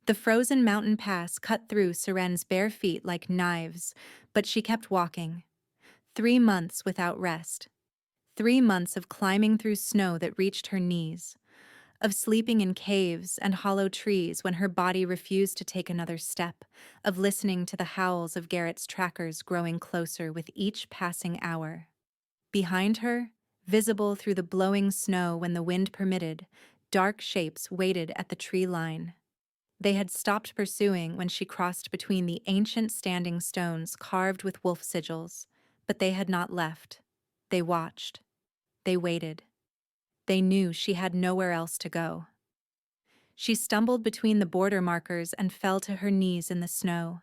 The frozen mountain pass cut through Seren's bare feet like knives, but she kept walking. 3 months without rest. 3 months of climbing through snow that reached her knees, of sleeping in caves and hollow trees when her body refused to take another step, of listening to the howls of Garrett's trackers growing closer with each passing hour. Behind her, visible through the blowing snow when the wind permitted, dark shapes waited at the tree line. They had stopped pursuing when she crossed between the ancient standing stones carved with wolf sigils, but they had not left. They watched. They waited. They knew she had nowhere else to go. She stumbled between the border markers and fell to her knees in the snow,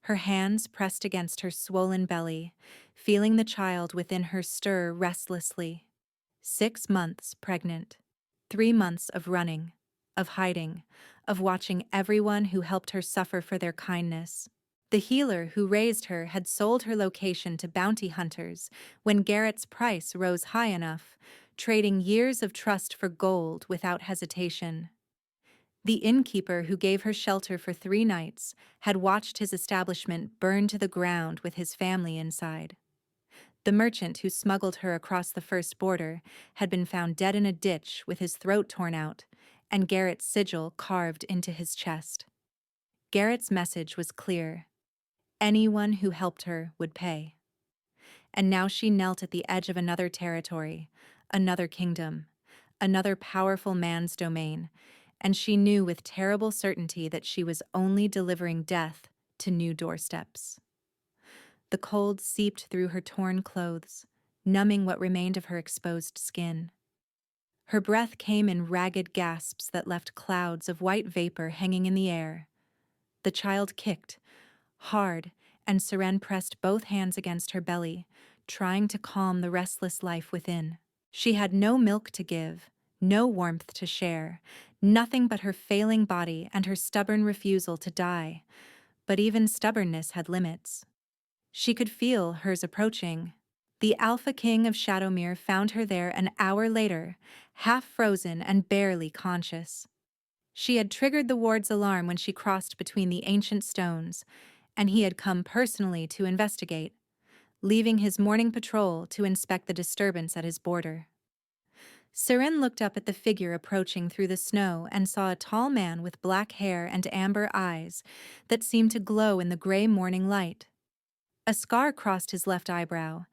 her hands pressed against her swollen belly, feeling the child within her stir restlessly. 6 months pregnant. 3 months of running, of hiding, of watching everyone who helped her suffer for their kindness. The healer who raised her had sold her location to bounty hunters when Garrett's price rose high enough, trading years of trust for gold without hesitation. The innkeeper who gave her shelter for 3 nights had watched his establishment burn to the ground with his family inside. The merchant who smuggled her across the first border had been found dead in a ditch with his throat torn out and Garrett's sigil carved into his chest. Garrett's message was clear. Anyone who helped her would pay. And now she knelt at the edge of another territory, another kingdom, another powerful man's domain, and she knew with terrible certainty that she was only delivering death to new doorsteps. The cold seeped through her torn clothes, numbing what remained of her exposed skin. Her breath came in ragged gasps that left clouds of white vapor hanging in the air. The child kicked, hard, and Seren pressed both hands against her belly, trying to calm the restless life within. She had no milk to give, no warmth to share, nothing but her failing body and her stubborn refusal to die. But even stubbornness had limits. She could feel hers approaching. The Alpha King of Shadowmere found her there an hour later, half frozen and barely conscious. She had triggered the ward's alarm when she crossed between the ancient stones, and he had come personally to investigate, leaving his morning patrol to inspect the disturbance at his border. Seren looked up at the figure approaching through the snow and saw a tall man with black hair and amber eyes that seemed to glow in the gray morning light. A scar crossed his left eyebrow,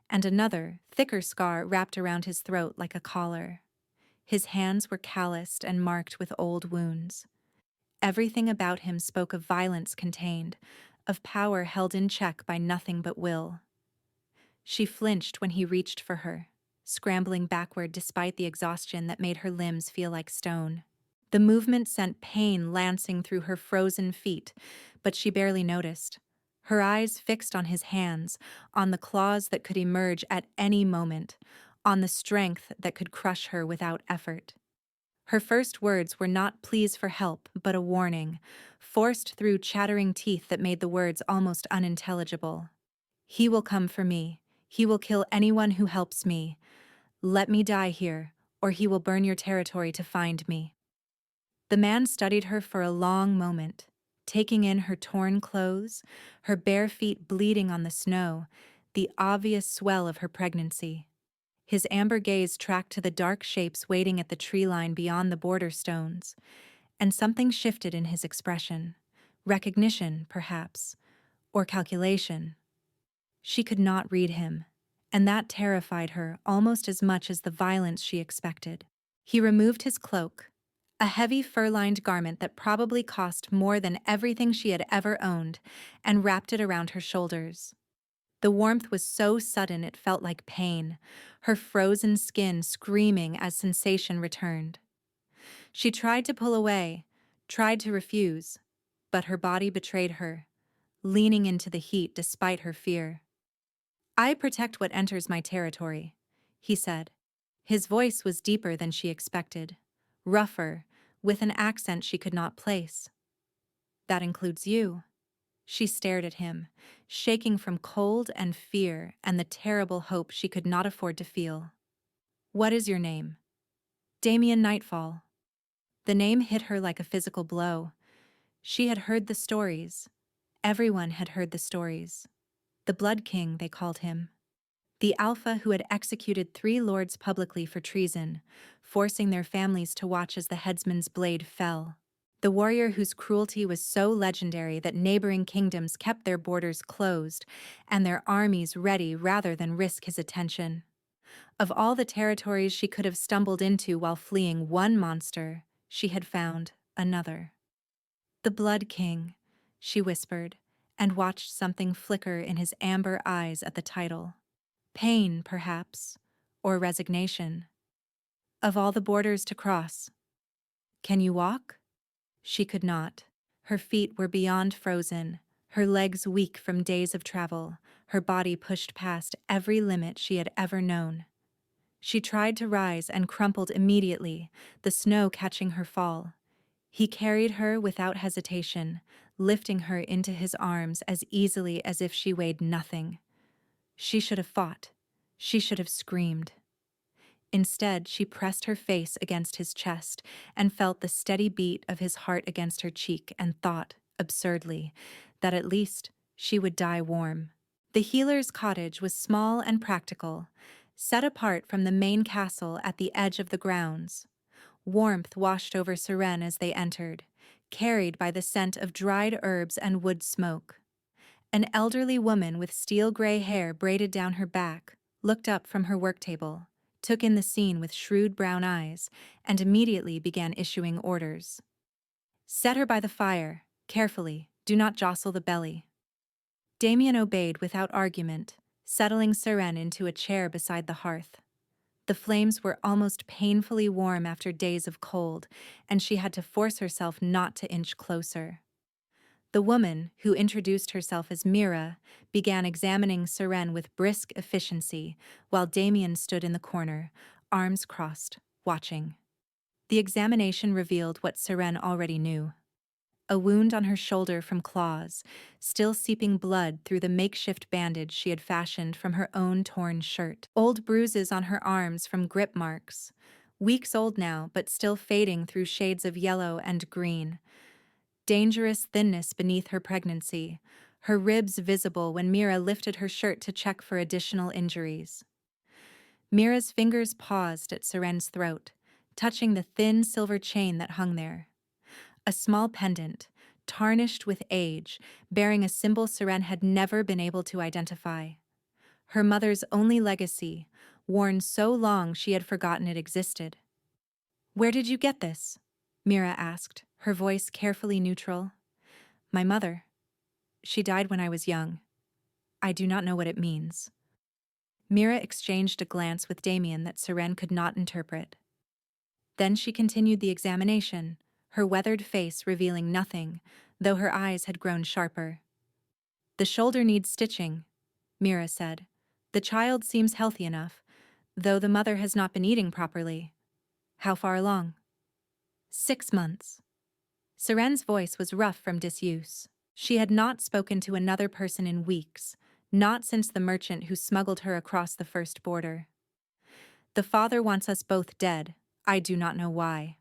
and another, thicker scar wrapped around his throat like a collar. His hands were calloused and marked with old wounds. Everything about him spoke of violence contained, of power held in check by nothing but will. She flinched when he reached for her, scrambling backward despite the exhaustion that made her limbs feel like stone. The movement sent pain lancing through her frozen feet, but she barely noticed. Her eyes fixed on his hands, on the claws that could emerge at any moment, on the strength that could crush her without effort. Her first words were not pleas for help, but a warning, forced through chattering teeth that made the words almost unintelligible. He will come for me. He will kill anyone who helps me. Let me die here, or he will burn your territory to find me. The man studied her for a long moment, taking in her torn clothes, her bare feet bleeding on the snow, the obvious swell of her pregnancy. His amber gaze tracked to the dark shapes waiting at the tree line beyond the border stones, and something shifted in his expression. Recognition, perhaps, or calculation. She could not read him, and that terrified her almost as much as the violence she expected. He removed his cloak, a heavy fur-lined garment that probably cost more than everything she had ever owned, and wrapped it around her shoulders. The warmth was so sudden it felt like pain, her frozen skin screaming as sensation returned. She tried to pull away, tried to refuse, but her body betrayed her, leaning into the heat despite her fear. "I protect what enters my territory," he said. His voice was deeper than she expected, rougher, with an accent she could not place. "That includes you." She stared at him, shaking from cold and fear and the terrible hope she could not afford to feel. "What is your name?" "Damien Nightfall." The name hit her like a physical blow. She had heard the stories. Everyone had heard the stories. The Blood King, they called him. The Alpha who had executed 3 lords publicly for treason, forcing their families to watch as the headsman's blade fell. The warrior whose cruelty was so legendary that neighboring kingdoms kept their borders closed and their armies ready rather than risk his attention. Of all the territories she could have stumbled into while fleeing one monster, she had found another. The Blood King, she whispered, and watched something flicker in his amber eyes at the title. Pain, perhaps, or resignation. Of all the borders to cross. Can you walk? She could not. Her feet were beyond frozen, her legs weak from days of travel, her body pushed past every limit she had ever known. She tried to rise and crumpled immediately, the snow catching her fall. He carried her without hesitation, lifting her into his arms as easily as if she weighed nothing. She should have fought. She should have screamed. Instead, she pressed her face against his chest and felt the steady beat of his heart against her cheek and thought, absurdly, that at least she would die warm. The healer's cottage was small and practical, set apart from the main castle at the edge of the grounds. Warmth washed over Seren as they entered, carried by the scent of dried herbs and wood smoke. An elderly woman with steel-gray hair braided down her back looked up from her work table, took in the scene with shrewd brown eyes, and immediately began issuing orders. Set her by the fire, carefully, do not jostle the belly. Damien obeyed without argument, settling Seren into a chair beside the hearth. The flames were almost painfully warm after days of cold, and she had to force herself not to inch closer. The woman, who introduced herself as Mira, began examining Seren with brisk efficiency, while Damien stood in the corner, arms crossed, watching. The examination revealed what Seren already knew. A wound on her shoulder from claws, still seeping blood through the makeshift bandage she had fashioned from her own torn shirt. Old bruises on her arms from grip marks, weeks old now but still fading through shades of yellow and green. Dangerous thinness beneath her pregnancy, her ribs visible when Mira lifted her shirt to check for additional injuries. Mira's fingers paused at Seren's throat, touching the thin silver chain that hung there. A small pendant, tarnished with age, bearing a symbol Seren had never been able to identify. Her mother's only legacy, worn so long she had forgotten it existed. "Where did you get this?" Mira asked, her voice carefully neutral. "My mother. She died when I was young. I do not know what it means." Mira exchanged a glance with Damien that Seren could not interpret. Then she continued the examination, her weathered face revealing nothing, though her eyes had grown sharper. "The shoulder needs stitching," Mira said. "The child seems healthy enough, though the mother has not been eating properly." "How far along?" 6 months. Seren's voice was rough from disuse. She had not spoken to another person in weeks, not since the merchant who smuggled her across the first border. "The father wants us both dead. I do not know why."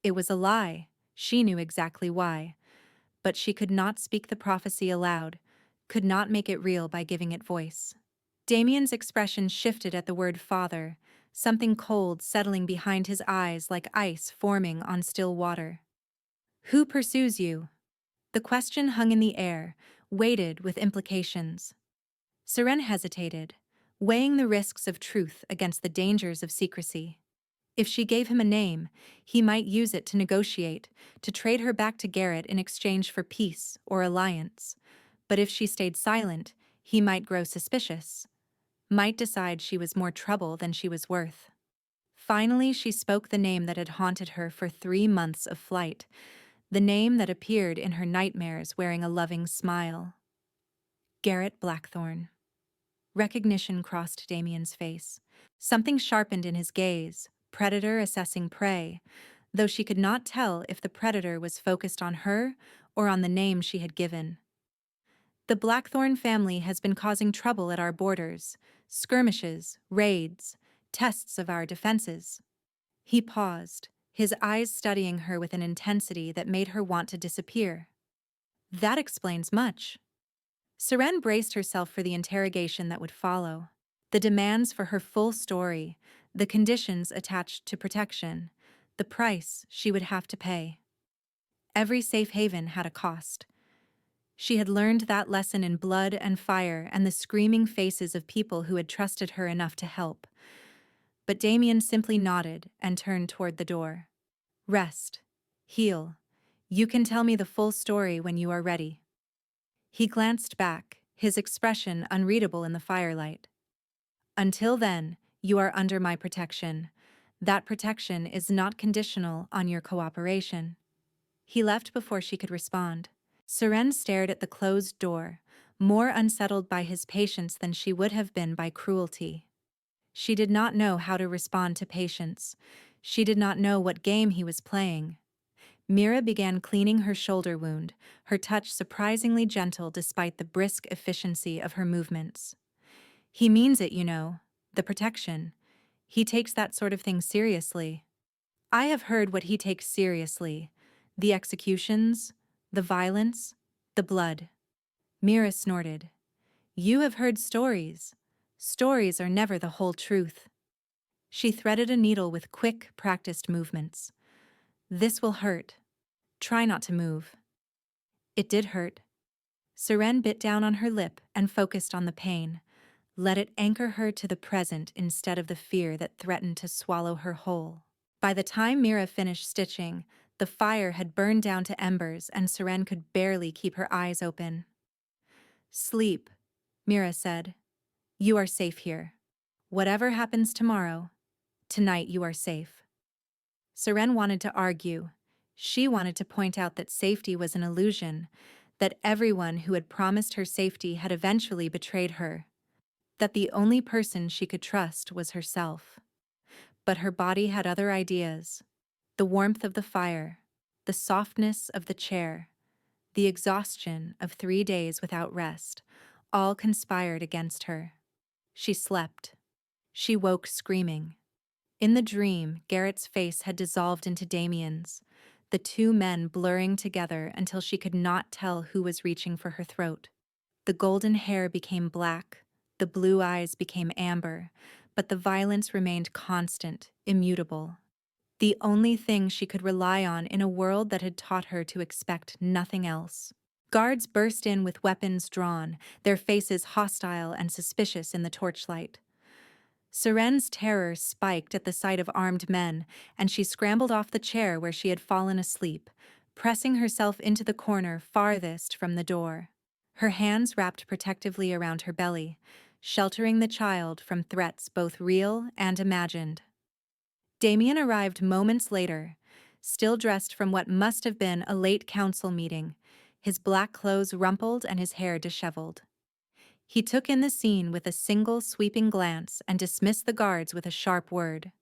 It was a lie. She knew exactly why. But she could not speak the prophecy aloud, could not make it real by giving it voice. Damien's expression shifted at the word father, something cold settling behind his eyes like ice forming on still water. "Who pursues you?" The question hung in the air, weighted with implications. Seren hesitated, weighing the risks of truth against the dangers of secrecy. If she gave him a name, he might use it to negotiate, to trade her back to Garrett in exchange for peace or alliance. But if she stayed silent, he might grow suspicious, might decide she was more trouble than she was worth. Finally, she spoke the name that had haunted her for 3 months of flight, the name that appeared in her nightmares wearing a loving smile. Garrett Blackthorn. Recognition crossed Damien's face. Something sharpened in his gaze, predator assessing prey, though she could not tell if the predator was focused on her or on the name she had given. "The Blackthorn family has been causing trouble at our borders, skirmishes, raids, tests of our defenses." He paused, his eyes studying her with an intensity that made her want to disappear. That explains much. Seren braced herself for the interrogation that would follow. The demands for her full story, the conditions attached to protection, the price she would have to pay. Every safe haven had a cost. She had learned that lesson in blood and fire and the screaming faces of people who had trusted her enough to help. But Damien simply nodded and turned toward the door. Rest. Heal. You can tell me the full story when you are ready. He glanced back, his expression unreadable in the firelight. Until then, you are under my protection. That protection is not conditional on your cooperation. He left before she could respond. Seren stared at the closed door, more unsettled by his patience than she would have been by cruelty. She did not know how to respond to patience. She did not know what game he was playing. Mira began cleaning her shoulder wound, her touch surprisingly gentle despite the brisk efficiency of her movements. He means it, you know, the protection. He takes that sort of thing seriously. I have heard what he takes seriously. The executions, the violence, the blood. Mira snorted. You have heard stories. Stories are never the whole truth. She threaded a needle with quick, practiced movements. This will hurt. Try not to move. It did hurt. Seren bit down on her lip and focused on the pain. Let it anchor her to the present instead of the fear that threatened to swallow her whole. By the time Mira finished stitching, the fire had burned down to embers and Seren could barely keep her eyes open. Sleep, Mira said. You are safe here. Whatever happens tomorrow, tonight you are safe. Seren wanted to argue. She wanted to point out that safety was an illusion, that everyone who had promised her safety had eventually betrayed her, that the only person she could trust was herself. But her body had other ideas. The warmth of the fire, the softness of the chair, the exhaustion of 3 days without rest, all conspired against her. She slept. She woke screaming. In the dream, Garrett's face had dissolved into Damien's, the two men blurring together until she could not tell who was reaching for her throat. The golden hair became black, the blue eyes became amber, but the violence remained constant, immutable. The only thing she could rely on in a world that had taught her to expect nothing else. Guards burst in with weapons drawn, their faces hostile and suspicious in the torchlight. Seren's terror spiked at the sight of armed men, and she scrambled off the chair where she had fallen asleep, pressing herself into the corner farthest from the door. Her hands wrapped protectively around her belly, sheltering the child from threats both real and imagined. Damien arrived moments later, still dressed from what must have been a late council meeting, his black clothes rumpled and his hair disheveled. He took in the scene with a single sweeping glance and dismissed the guards with a sharp word.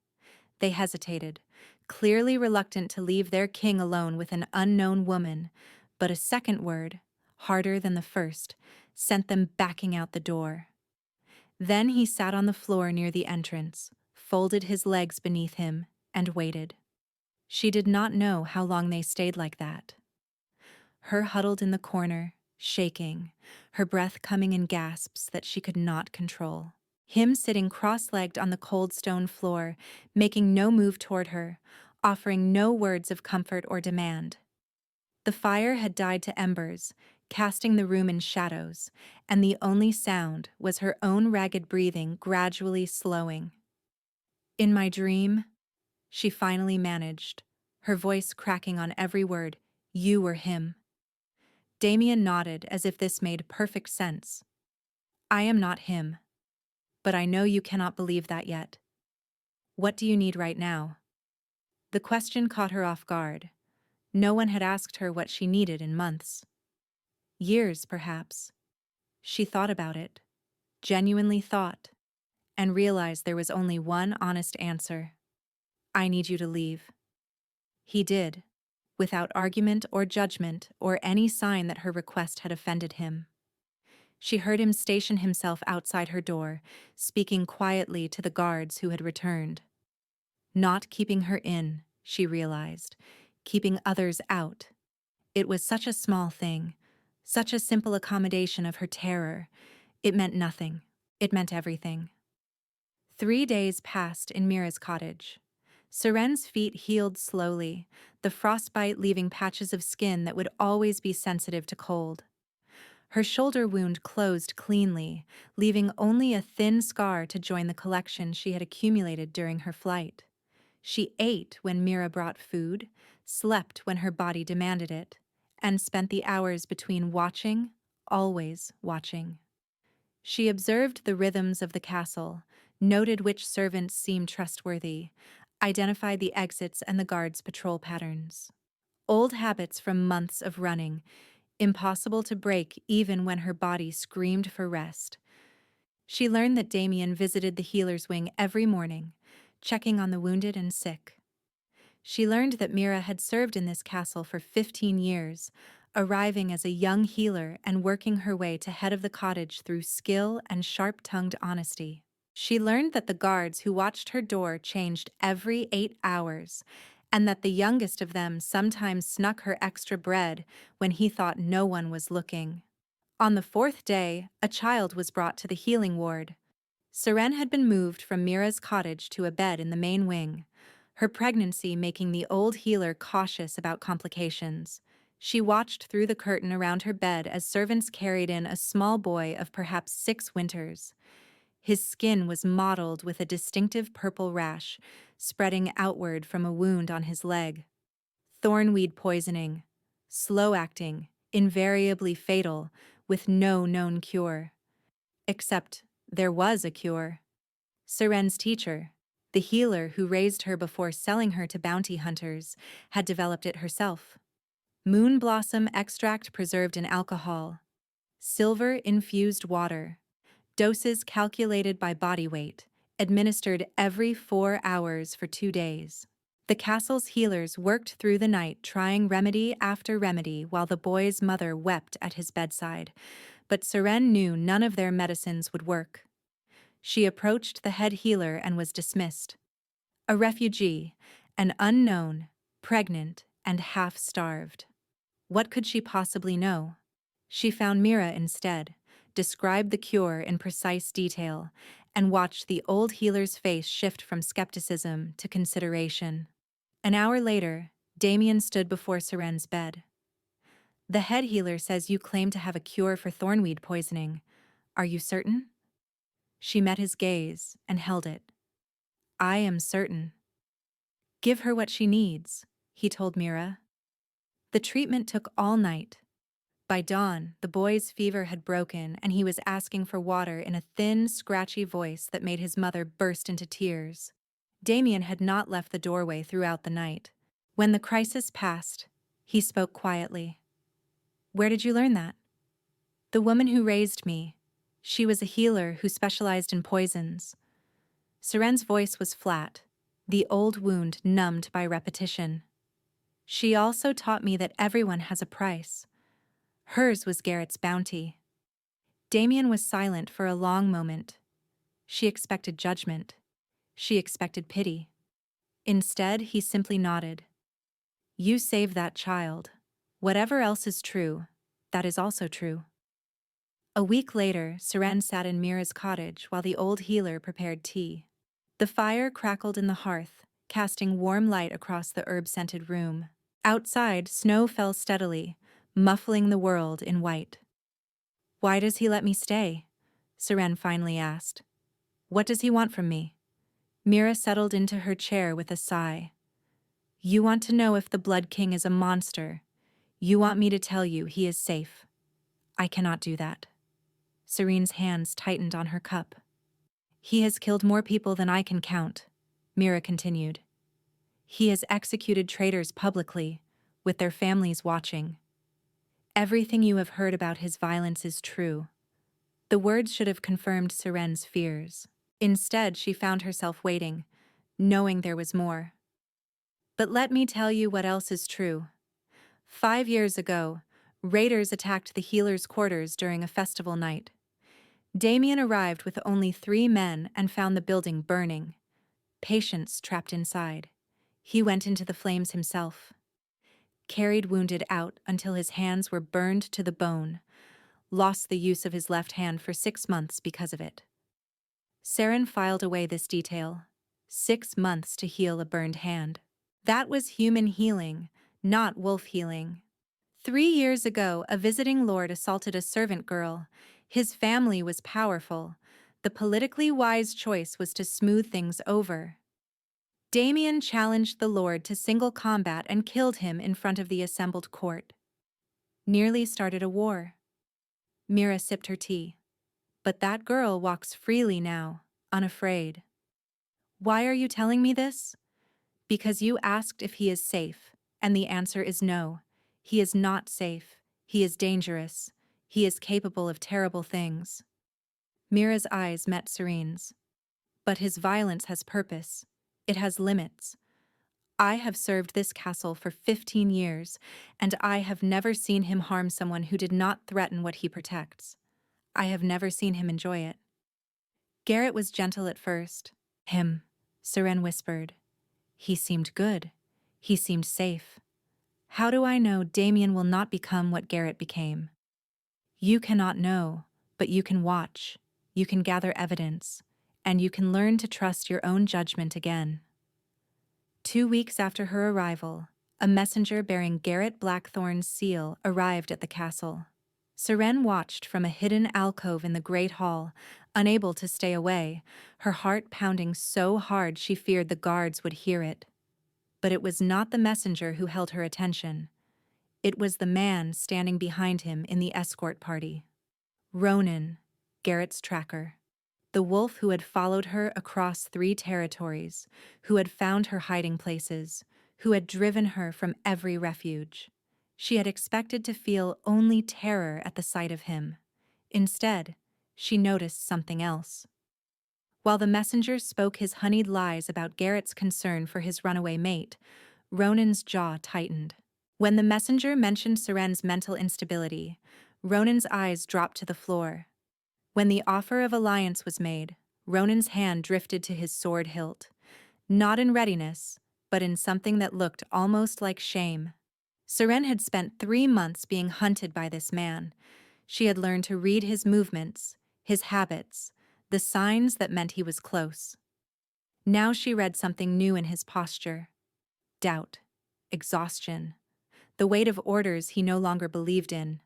They hesitated, clearly reluctant to leave their king alone with an unknown woman, but a second word, harder than the first, sent them backing out the door. Then he sat on the floor near the entrance, folded his legs beneath him, and waited. She did not know how long they stayed like that. Her huddled in the corner, shaking, her breath coming in gasps that she could not control. Him sitting cross-legged on the cold stone floor, making no move toward her, offering no words of comfort or demand. The fire had died to embers, casting the room in shadows, and the only sound was her own ragged breathing gradually slowing. In my dream, she finally managed, her voice cracking on every word, you were him. Damien nodded as if this made perfect sense. I am not him. But I know you cannot believe that yet. What do you need right now? The question caught her off guard. No one had asked her what she needed in months. Years, perhaps. She thought about it, genuinely thought, and realized there was only one honest answer. I need you to leave. He did, without argument or judgment or any sign that her request had offended him. She heard him station himself outside her door, speaking quietly to the guards who had returned. Not keeping her in, she realized, keeping others out. It was such a small thing, such a simple accommodation of her terror. It meant nothing. It meant everything. 3 days passed in Mira's cottage. Seren's feet healed slowly, the frostbite leaving patches of skin that would always be sensitive to cold. Her shoulder wound closed cleanly, leaving only a thin scar to join the collection she had accumulated during her flight. She ate when Mira brought food, slept when her body demanded it, and spent the hours between watching, always watching. She observed the rhythms of the castle, noted which servants seemed trustworthy, identified the exits and the guards' patrol patterns. Old habits from months of running, impossible to break even when her body screamed for rest. She learned that Damien visited the healer's wing every morning, checking on the wounded and sick. She learned that Mira had served in this castle for 15 years, arriving as a young healer and working her way to head of the cottage through skill and sharp-tongued honesty. She learned that the guards who watched her door changed every 8 hours, and that the youngest of them sometimes snuck her extra bread when he thought no one was looking. On the 4th day, a child was brought to the healing ward. Seren had been moved from Mira's cottage to a bed in the main wing, her pregnancy making the old healer cautious about complications. She watched through the curtain around her bed as servants carried in a small boy of perhaps 6 winters. His skin was mottled with a distinctive purple rash, spreading outward from a wound on his leg. Thornweed poisoning, slow-acting, invariably fatal, with no known cure. Except there was a cure. Seren's teacher, the healer who raised her before selling her to bounty hunters, had developed it herself. Moon blossom extract preserved in alcohol. Silver-infused water. Doses calculated by body weight, administered every 4 hours for 2 days. The castle's healers worked through the night trying remedy after remedy while the boy's mother wept at his bedside, but Seren knew none of their medicines would work. She approached the head healer and was dismissed. A refugee, an unknown, pregnant, and half-starved. What could she possibly know? She found Mira instead, described the cure in precise detail, and watched the old healer's face shift from skepticism to consideration. An hour later, Damien stood before Seren's bed. "The head healer says you claim to have a cure for thornweed poisoning. Are you certain?" She met his gaze and held it. "I am certain." "Give her what she needs," he told Mira. The treatment took all night. By dawn, the boy's fever had broken and he was asking for water in a thin, scratchy voice that made his mother burst into tears. Damien had not left the doorway throughout the night. When the crisis passed, he spoke quietly. "Where did you learn that?" "The woman who raised me. She was a healer who specialized in poisons." Seren's voice was flat, the old wound numbed by repetition. "She also taught me that everyone has a price. Hers was Garrett's bounty." Damien was silent for a long moment. She expected judgment. She expected pity. Instead, he simply nodded. "You saved that child. Whatever else is true, that is also true." A week later, Seren sat in Mira's cottage while the old healer prepared tea. The fire crackled in the hearth, casting warm light across the herb-scented room. Outside, snow fell steadily, muffling the world in white. "Why does he let me stay?" Seren finally asked. "What does he want from me?" Mira settled into her chair with a sigh. "You want to know if the Blood King is a monster. You want me to tell you he is safe. I cannot do that." Serene's hands tightened on her cup. "He has killed more people than I can count," Mira continued. "He has executed traitors publicly, with their families watching. Everything you have heard about his violence is true." The words should have confirmed Seren's fears. Instead, she found herself waiting, knowing there was more. "But let me tell you what else is true. 5 years ago, raiders attacked the healer's quarters during a festival night. Damien arrived with only 3 men and found the building burning. Patients trapped inside. He went into the flames himself, carried wounded out until his hands were burned to the bone, lost the use of his left hand for 6 months because of it. Seren filed away this detail. 6 months to heal a burned hand. That was human healing, not wolf healing. 3 years ago, a visiting lord assaulted a servant girl. His family was powerful. The politically wise choice was to smooth things over. Damien challenged the lord to single combat and killed him in front of the assembled court. Nearly started a war. Mira sipped her tea. But that girl walks freely now, unafraid. Why are you telling me this? Because you asked if he is safe, and the answer is no. He is not safe. He is dangerous. He is capable of terrible things. Mira's eyes met Serene's. But his violence has purpose. It has limits. I have served this castle for 15 years, and I have never seen him harm someone who did not threaten what he protects. I have never seen him enjoy it. Garrett was gentle at first. Him, Seren whispered. He seemed good. He seemed safe. How do I know Damien will not become what Garrett became? You cannot know, but you can watch. You can gather evidence, and you can learn to trust your own judgment again. 2 weeks after her arrival, a messenger bearing Garrett Blackthorn's seal arrived at the castle. Seren watched from a hidden alcove in the great hall, unable to stay away, her heart pounding so hard she feared the guards would hear it. But it was not the messenger who held her attention. It was the man standing behind him in the escort party. Ronan, Garrett's tracker. The wolf who had followed her across 3 territories, who had found her hiding places, who had driven her from every refuge. She had expected to feel only terror at the sight of him. Instead, she noticed something else. While the messenger spoke his honeyed lies about Garrett's concern for his runaway mate, Ronan's jaw tightened. When the messenger mentioned Seren's mental instability, Ronan's eyes dropped to the floor. When the offer of alliance was made, Ronan's hand drifted to his sword hilt, not in readiness, but in something that looked almost like shame. Seren had spent 3 months being hunted by this man. She had learned to read his movements, his habits, the signs that meant he was close. Now she read something new in his posture. Doubt, exhaustion, the weight of orders he no longer believed in.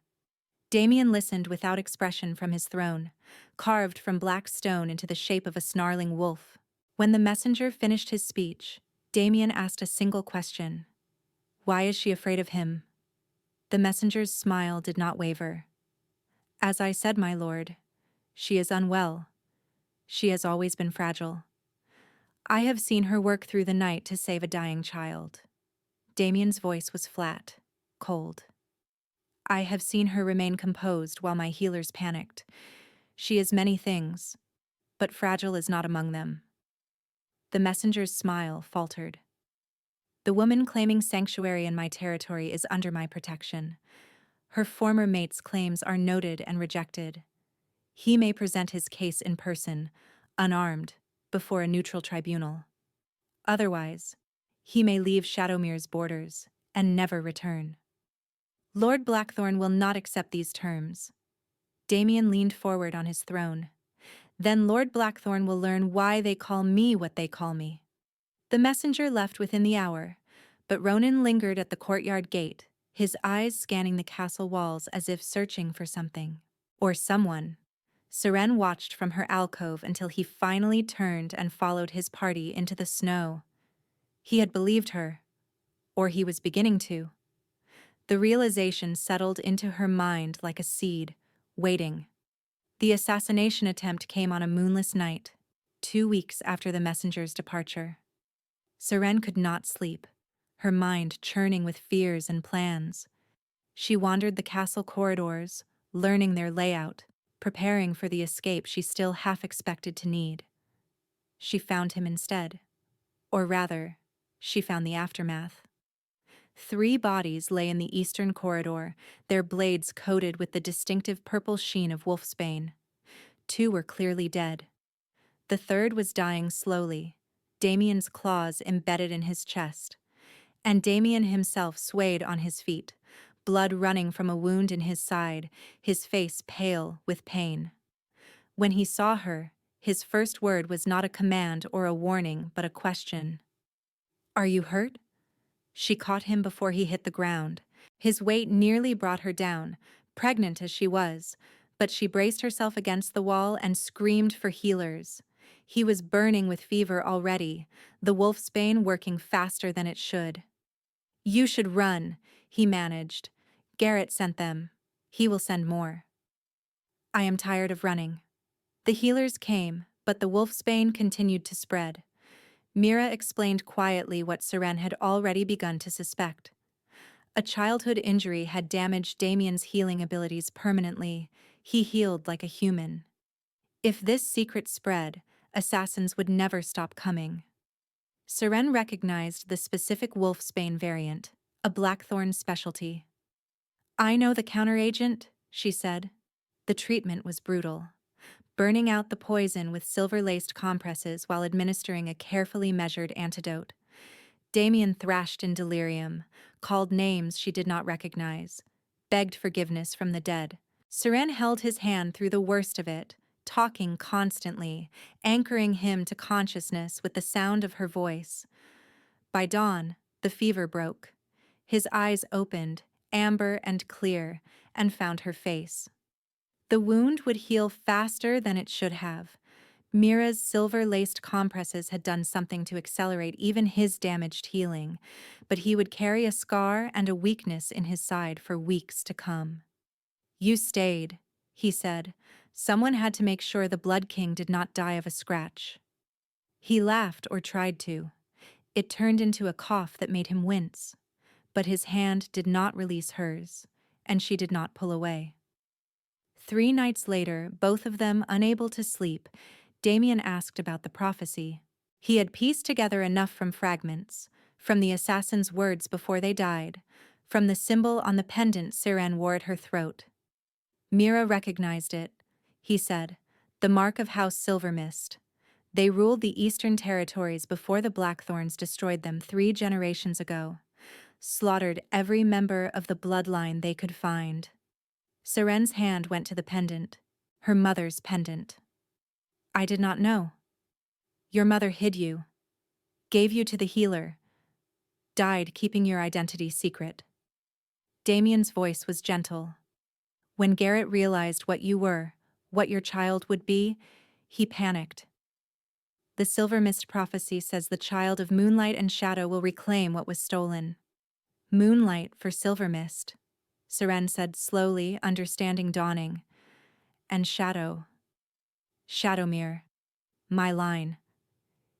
Damien listened without expression from his throne, carved from black stone into the shape of a snarling wolf. When the messenger finished his speech, Damien asked a single question. Why is she afraid of him? The messenger's smile did not waver. As I said, my lord, she is unwell. She has always been fragile. I have seen her work through the night to save a dying child. Damien's voice was flat, cold. I have seen her remain composed while my healers panicked. She is many things, but fragile is not among them. The messenger's smile faltered. The woman claiming sanctuary in my territory is under my protection. Her former mate's claims are noted and rejected. He may present his case in person, unarmed, before a neutral tribunal. Otherwise, he may leave Shadowmere's borders and never return. Lord Blackthorn will not accept these terms. Damien leaned forward on his throne. Then Lord Blackthorn will learn why they call me what they call me. The messenger left within the hour, but Ronan lingered at the courtyard gate, his eyes scanning the castle walls as if searching for something. Or someone. Seren watched from her alcove until he finally turned and followed his party into the snow. He had believed her. Or he was beginning to. The realization settled into her mind like a seed, waiting. The assassination attempt came on a moonless night, 2 weeks after the messenger's departure. Seren could not sleep, her mind churning with fears and plans. She wandered the castle corridors, learning their layout, preparing for the escape she still half expected to need. She found him instead. Or rather, she found the aftermath. 3 bodies lay in the eastern corridor, their blades coated with the distinctive purple sheen of wolfsbane. 2 were clearly dead. The third was dying slowly, Damien's claws embedded in his chest, and Damien himself swayed on his feet, blood running from a wound in his side, his face pale with pain. When he saw her, his first word was not a command or a warning, but a question. "Are you hurt?" She caught him before he hit the ground. His weight nearly brought her down, pregnant as she was, but she braced herself against the wall and screamed for healers. He was burning with fever already, the wolfsbane working faster than it should. "You should run," he managed. "Garrett sent them. He will send more." "I am tired of running." The healers came, but the wolfsbane continued to spread. Mira explained quietly what Seren had already begun to suspect. A childhood injury had damaged Damien's healing abilities permanently. He healed like a human. If this secret spread, assassins would never stop coming. Seren recognized the specific wolfsbane variant, a Blackthorn specialty. "I know the counteragent," she said. The treatment was brutal, burning out the poison with silver-laced compresses while administering a carefully measured antidote. Damien thrashed in delirium, called names she did not recognize, begged forgiveness from the dead. Seren held his hand through the worst of it, talking constantly, anchoring him to consciousness with the sound of her voice. By dawn, the fever broke. His eyes opened, amber and clear, and found her face. The wound would heal faster than it should have. Mira's silver-laced compresses had done something to accelerate even his damaged healing, but he would carry a scar and a weakness in his side for weeks to come. "You stayed," he said. "Someone had to make sure the Blood King did not die of a scratch." He laughed, or tried to. It turned into a cough that made him wince. But his hand did not release hers, and she did not pull away. 3 nights later, both of them unable to sleep, Damien asked about the prophecy. He had pieced together enough from fragments, from the assassin's words before they died, from the symbol on the pendant Seren wore at her throat. Mira recognized it, he said, the mark of House Silvermist. They ruled the Eastern Territories before the Blackthorns destroyed them 3 generations ago, slaughtered every member of the bloodline they could find. Seren's hand went to the pendant, her mother's pendant. "I did not know. Your mother hid you, gave you to the healer, died keeping your identity secret." Damien's voice was gentle. "When Garrett realized what you were, what your child would be, he panicked. The Silver Mist prophecy says the child of moonlight and shadow will reclaim what was stolen." "Moonlight for Silver Mist," Seren said slowly, understanding dawning. "And shadow. Shadowmere. My line."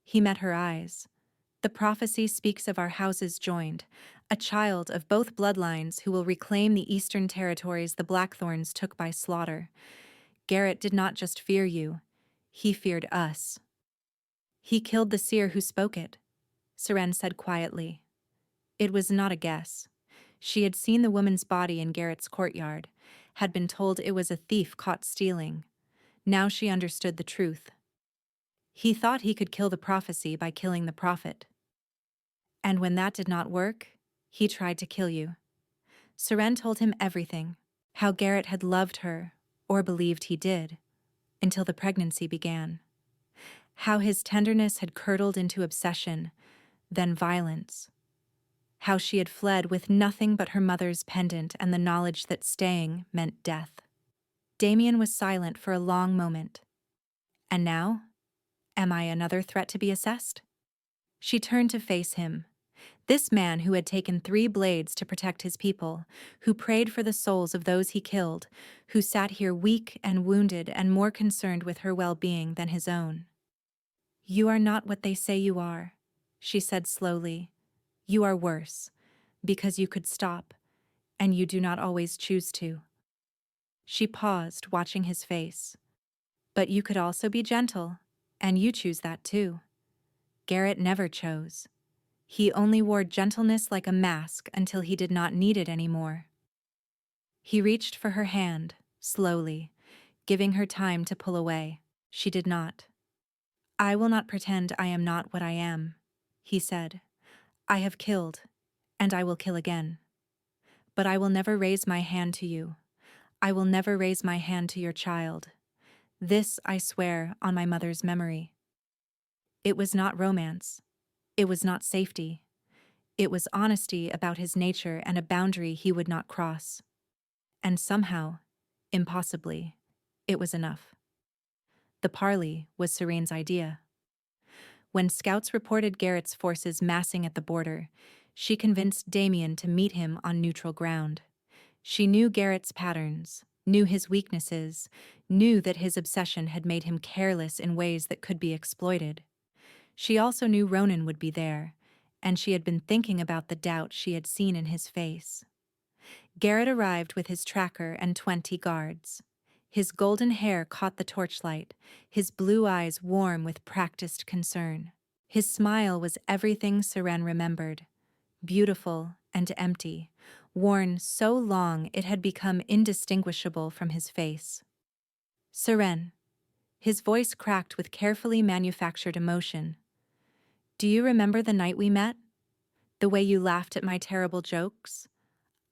He met her eyes. "The prophecy speaks of our houses joined, a child of both bloodlines who will reclaim the Eastern Territories the Blackthorns took by slaughter. Garrett did not just fear you, he feared us." "He killed the seer who spoke it," Seren said quietly. It was not a guess. She had seen the woman's body in Garrett's courtyard, had been told it was a thief caught stealing. Now she understood the truth. He thought he could kill the prophecy by killing the prophet. And when that did not work, he tried to kill you. Seren told him everything, how Garrett had loved her, or believed he did, until the pregnancy began. How his tenderness had curdled into obsession, then violence. How she had fled with nothing but her mother's pendant and the knowledge that staying meant death. Damien was silent for a long moment. "And now? Am I another threat to be assessed?" She turned to face him. This man who had taken 3 blades to protect his people, who prayed for the souls of those he killed, who sat here weak and wounded and more concerned with her well-being than his own. "You are not what they say you are," she said slowly. "You are worse, because you could stop, and you do not always choose to." She paused, watching his face. "But you could also be gentle, and you choose that too." Garrett never chose. He only wore gentleness like a mask until he did not need it anymore. He reached for her hand, slowly, giving her time to pull away. She did not. I will not pretend I am not what I am, he said. I have killed, and I will kill again. But I will never raise my hand to you. I will never raise my hand to your child. This I swear on my mother's memory. It was not romance. It was not safety. It was honesty about his nature and a boundary he would not cross. And somehow, impossibly, it was enough. The parley was Serene's idea. When scouts reported Garrett's forces massing at the border, she convinced Damien to meet him on neutral ground. She knew Garrett's patterns, knew his weaknesses, knew that his obsession had made him careless in ways that could be exploited. She also knew Ronan would be there, and she had been thinking about the doubt she had seen in his face. Garrett arrived with his tracker and 20 guards. His golden hair caught the torchlight, his blue eyes warm with practiced concern. His smile was everything Seren remembered, beautiful and empty, worn so long it had become indistinguishable from his face. Seren. His voice cracked with carefully manufactured emotion. Do you remember the night we met? The way you laughed at my terrible jokes?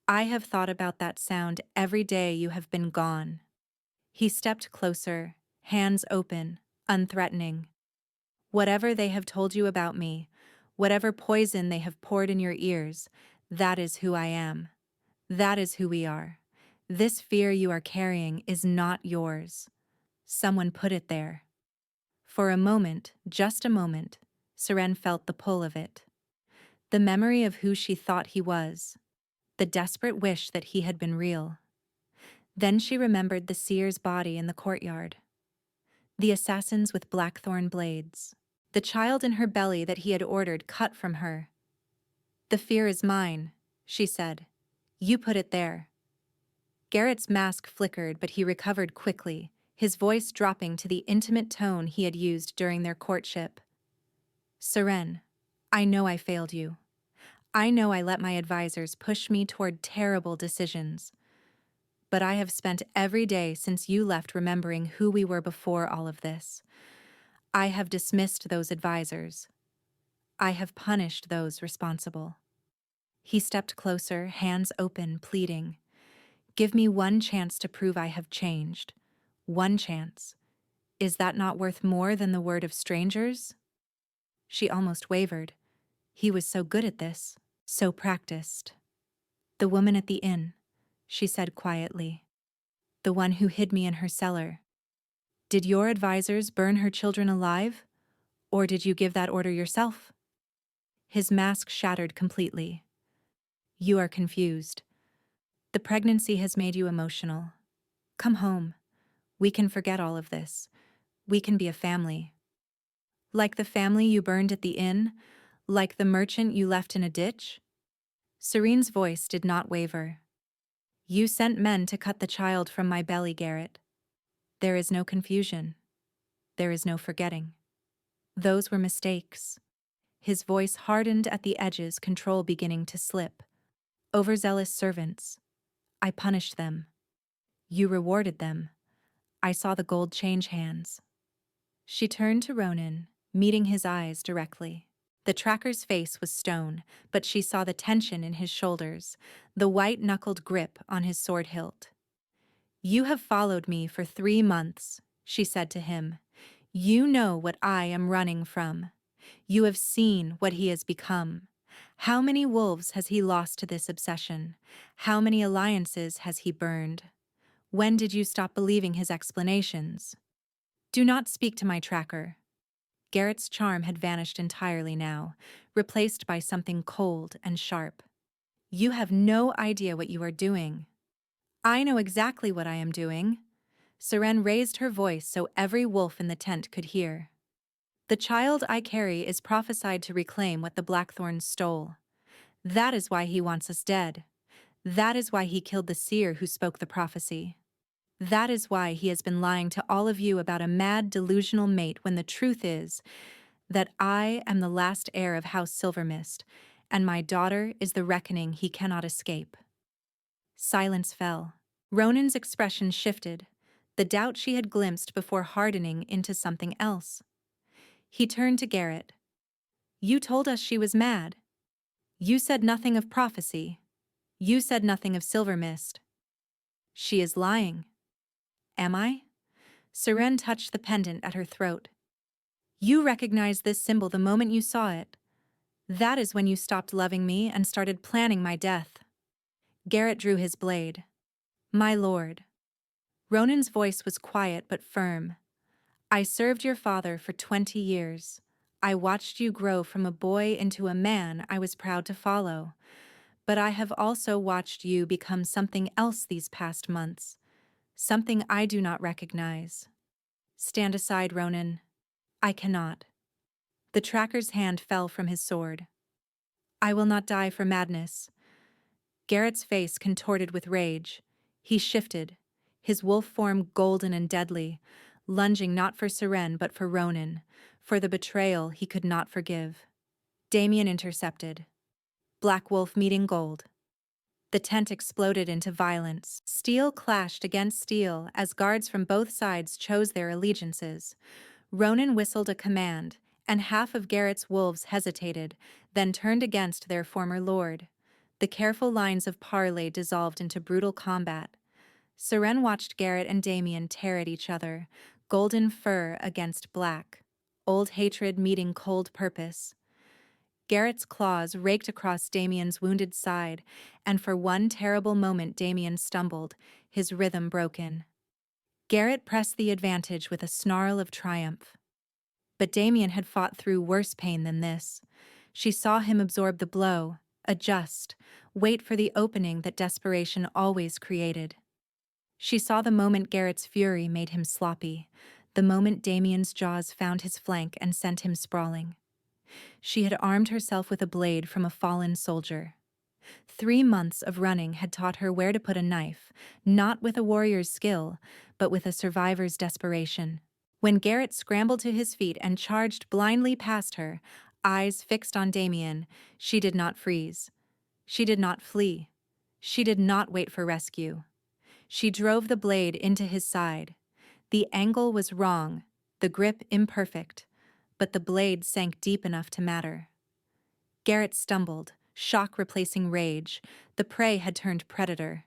I have thought about that sound every day you have been gone. He stepped closer, hands open, unthreatening. Whatever they have told you about me, whatever poison they have poured in your ears, that is who I am. That is who we are. This fear you are carrying is not yours. Someone put it there. For a moment, just a moment, Seren felt the pull of it. The memory of who she thought he was. The desperate wish that he had been real. Then she remembered the seer's body in the courtyard. The assassins with blackthorn blades. The child in her belly that he had ordered cut from her. The fear is mine, she said. You put it there. Garrett's mask flickered, but he recovered quickly, his voice dropping to the intimate tone he had used during their courtship. Seren, I know I failed you. I know I let my advisors push me toward terrible decisions. But I have spent every day since you left remembering who we were before all of this. I have dismissed those advisors. I have punished those responsible. He stepped closer, hands open, pleading. Give me one chance to prove I have changed. One chance. Is that not worth more than the word of strangers? She almost wavered. He was so good at this, so practiced. The woman at the inn, she said quietly. The one who hid me in her cellar. Did your advisors burn her children alive? Or did you give that order yourself? His mask shattered completely. You are confused. The pregnancy has made you emotional. Come home. We can forget all of this. We can be a family. Like the family you burned at the inn? Like the merchant you left in a ditch? Serene's voice did not waver. You sent men to cut the child from my belly, Garrett. There is no confusion. There is no forgetting. Those were mistakes. His voice hardened at the edges, control beginning to slip. Overzealous servants. I punished them. You rewarded them. I saw the gold change hands. She turned to Ronan, meeting his eyes directly. The tracker's face was stone, but she saw the tension in his shoulders, the white-knuckled grip on his sword hilt. You have followed me for 3 months, she said to him. You know what I am running from. You have seen what he has become. How many wolves has he lost to this obsession? How many alliances has he burned? When did you stop believing his explanations? Do not speak to my tracker. Garrett's charm had vanished entirely now, replaced by something cold and sharp. You have no idea what you are doing. I know exactly what I am doing. Seren raised her voice so every wolf in the tent could hear. The child I carry is prophesied to reclaim what the Blackthorns stole. That is why he wants us dead. That is why he killed the seer who spoke the prophecy. That is why he has been lying to all of you about a mad, delusional mate when the truth is that I am the last heir of House Silvermist, and my daughter is the reckoning he cannot escape. Silence fell. Ronan's expression shifted, the doubt she had glimpsed before hardening into something else. He turned to Garrett. You told us she was mad. You said nothing of prophecy. You said nothing of silver mist. She is lying. Am I? Seren touched the pendant at her throat. You recognized this symbol the moment you saw it. That is when you stopped loving me and started planning my death. Garrett drew his blade. My lord. Ronan's voice was quiet but firm. I served your father for 20 years. I watched you grow from a boy into a man I was proud to follow. But I have also watched you become something else these past months. Something I do not recognize. Stand aside, Ronan. I cannot. The tracker's hand fell from his sword. I will not die for madness. Garrett's face contorted with rage. He shifted, his wolf form golden and deadly, lunging not for Seren but for Ronan, for the betrayal he could not forgive. Damien intercepted. Black Wolf meeting gold. The tent exploded into violence. Steel clashed against steel as guards from both sides chose their allegiances. Ronan whistled a command, and half of Garrett's wolves hesitated, then turned against their former lord. The careful lines of parley dissolved into brutal combat. Seren watched Garrett and Damien tear at each other, golden fur against black, old hatred meeting cold purpose. Garrett's claws raked across Damien's wounded side, and for one terrible moment Damien stumbled, his rhythm broken. Garrett pressed the advantage with a snarl of triumph. But Damien had fought through worse pain than this. She saw him absorb the blow, adjust, wait for the opening that desperation always created. She saw the moment Garrett's fury made him sloppy, the moment Damien's jaws found his flank and sent him sprawling. She had armed herself with a blade from a fallen soldier. 3 months of running had taught her where to put a knife, not with a warrior's skill, but with a survivor's desperation. When Garrett scrambled to his feet and charged blindly past her, eyes fixed on Damien, she did not freeze. She did not flee. She did not wait for rescue. She drove the blade into his side. The angle was wrong, the grip imperfect, but the blade sank deep enough to matter. Garrett stumbled, shock replacing rage. The prey had turned predator.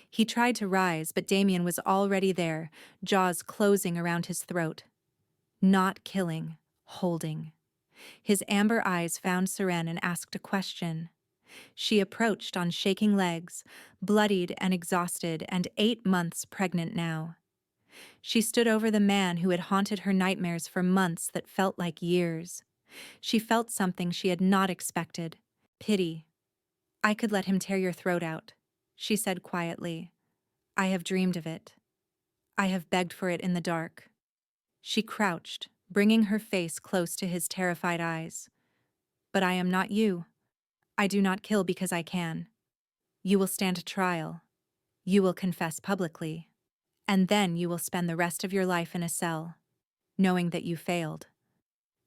He tried to rise, but Damien was already there, jaws closing around his throat. Not killing, holding. His amber eyes found Seren and asked a question. She approached on shaking legs, bloodied and exhausted, and 8 months pregnant now. She stood over the man who had haunted her nightmares for months that felt like years. She felt something she had not expected. Pity. I could let him tear your throat out, she said quietly. I have dreamed of it. I have begged for it in the dark. She crouched, bringing her face close to his terrified eyes. But I am not you. I do not kill because I can. You will stand trial. You will confess publicly. And then you will spend the rest of your life in a cell, knowing that you failed.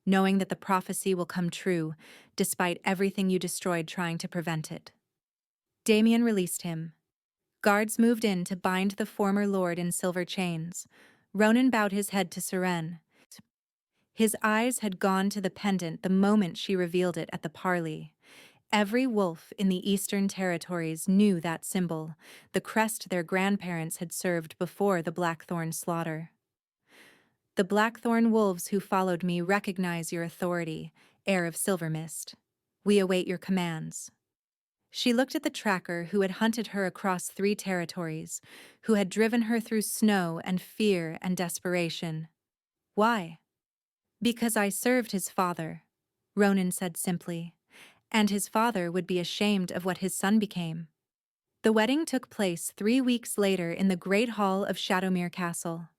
Knowing that the prophecy will come true, despite everything you destroyed trying to prevent it. Damien released him. Guards moved in to bind the former lord in silver chains. Ronan bowed his head to Seren. His eyes had gone to the pendant the moment she revealed it at the parley. Every wolf in the Eastern Territories knew that symbol, the crest their grandparents had served before the Blackthorn slaughter. The Blackthorn wolves who followed me recognize your authority, heir of Silvermist. We await your commands. She looked at the tracker who had hunted her across 3 territories, who had driven her through snow and fear and desperation. Why? Because I served his father, Ronan said simply, and his father would be ashamed of what his son became. The wedding took place 3 weeks later in the Great Hall of Shadowmere Castle.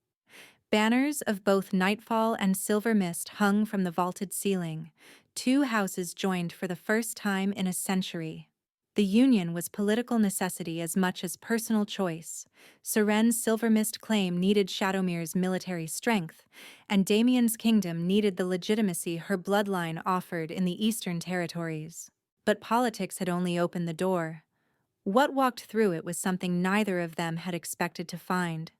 Banners of both Nightfall and Silvermist hung from the vaulted ceiling. 2 houses joined for the first time in a century. The union was political necessity as much as personal choice. Seren's Silvermist claim needed Shadowmere's military strength, and Damien's kingdom needed the legitimacy her bloodline offered in the Eastern Territories. But politics had only opened the door. What walked through it was something neither of them had expected to find.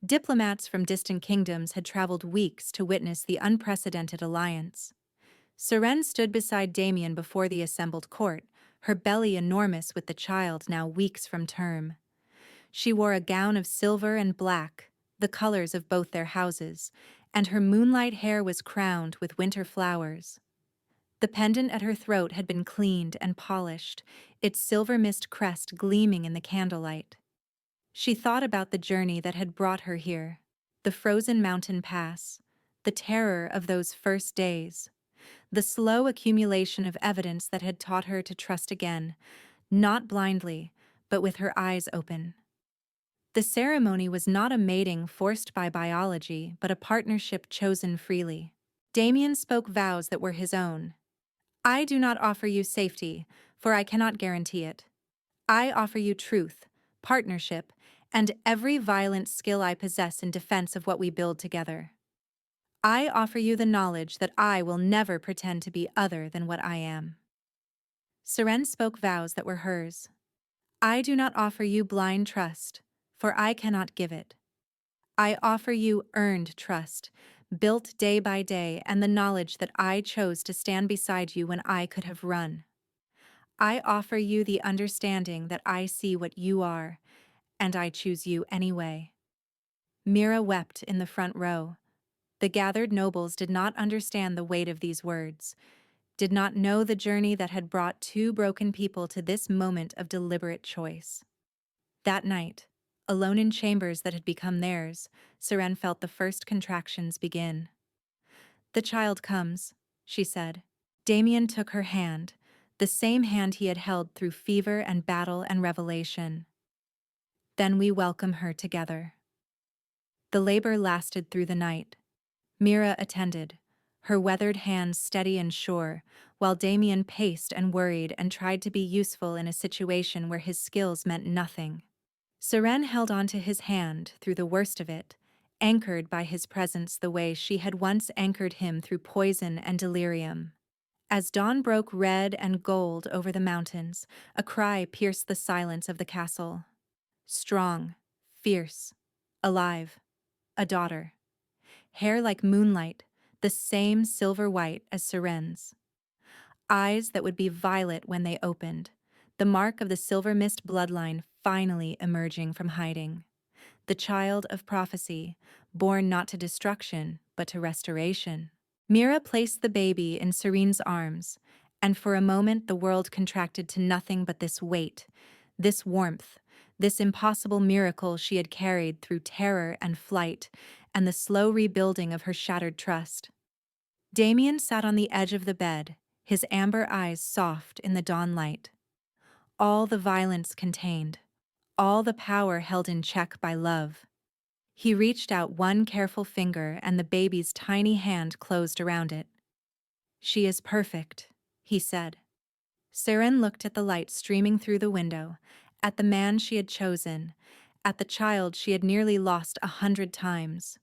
Diplomats from distant kingdoms had traveled weeks to witness the unprecedented alliance. Seren stood beside Damien before the assembled court, her belly enormous with the child now weeks from term. She wore a gown of silver and black, the colors of both their houses, and her moonlight hair was crowned with winter flowers. The pendant at her throat had been cleaned and polished, its silver mist crest gleaming in the candlelight. She thought about the journey that had brought her here, the frozen mountain pass, the terror of those first days, the slow accumulation of evidence that had taught her to trust again, not blindly, but with her eyes open. The ceremony was not a mating forced by biology, but a partnership chosen freely. Damien spoke vows that were his own. I do not offer you safety, for I cannot guarantee it. I offer you truth, partnership, and every violent skill I possess in defense of what we build together. I offer you the knowledge that I will never pretend to be other than what I am. Seren spoke vows that were hers. I do not offer you blind trust, for I cannot give it. I offer you earned trust, built day by day, and the knowledge that I chose to stand beside you when I could have run. I offer you the understanding that I see what you are, and I choose you anyway. Mira wept in the front row. The gathered nobles did not understand the weight of these words, did not know the journey that had brought two broken people to this moment of deliberate choice. That night, alone in chambers that had become theirs, Seren felt the first contractions begin. The child comes, she said. Damien took her hand, the same hand he had held through fever and battle and revelation. Then we welcome her together. The labor lasted through the night. Mira attended, her weathered hands steady and sure, while Damien paced and worried and tried to be useful in a situation where his skills meant nothing. Seren held on to his hand through the worst of it, anchored by his presence the way she had once anchored him through poison and delirium. As dawn broke red and gold over the mountains, a cry pierced the silence of the castle. Strong, fierce, alive, a daughter. Hair like moonlight, the same silver white as Seren's. Eyes that would be violet when they opened, the mark of the silver mist bloodline finally emerging from hiding. The child of prophecy, born not to destruction, but to restoration. Mira placed the baby in Serene's arms, and for a moment the world contracted to nothing but this weight, this warmth, this impossible miracle she had carried through terror and flight, and the slow rebuilding of her shattered trust. Damien sat on the edge of the bed, his amber eyes soft in the dawn light. All the violence contained, all the power held in check by love. He reached out one careful finger and the baby's tiny hand closed around it. She is perfect, he said. Seren looked at the light streaming through the window, at the man she had chosen, at the child she had nearly lost 100 times.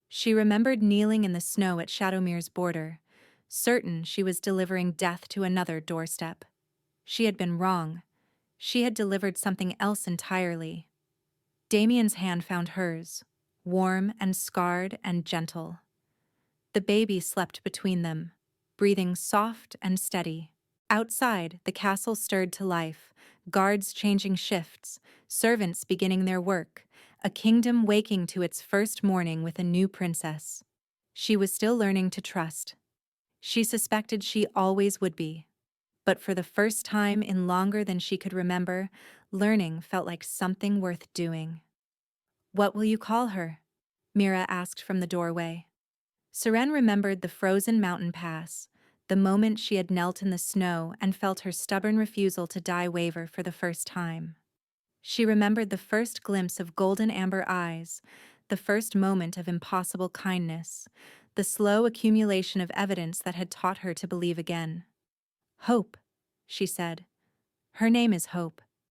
She remembered kneeling in the snow at Shadowmere's border, certain she was delivering death to another doorstep. She had been wrong. She had delivered something else entirely. Damien's hand found hers, warm and scarred and gentle. The baby slept between them, breathing soft and steady. Outside, the castle stirred to life, guards changing shifts, servants beginning their work, a kingdom waking to its first morning with a new princess. She was still learning to trust. She suspected she always would be. But for the first time in longer than she could remember, learning felt like something worth doing. What will you call her? Mira asked from the doorway. Seren remembered the frozen mountain pass, the moment she had knelt in the snow and felt her stubborn refusal to die waver for the first time. She remembered the first glimpse of golden amber eyes, the first moment of impossible kindness, the slow accumulation of evidence that had taught her to believe again. Hope, she said. Her name is Hope.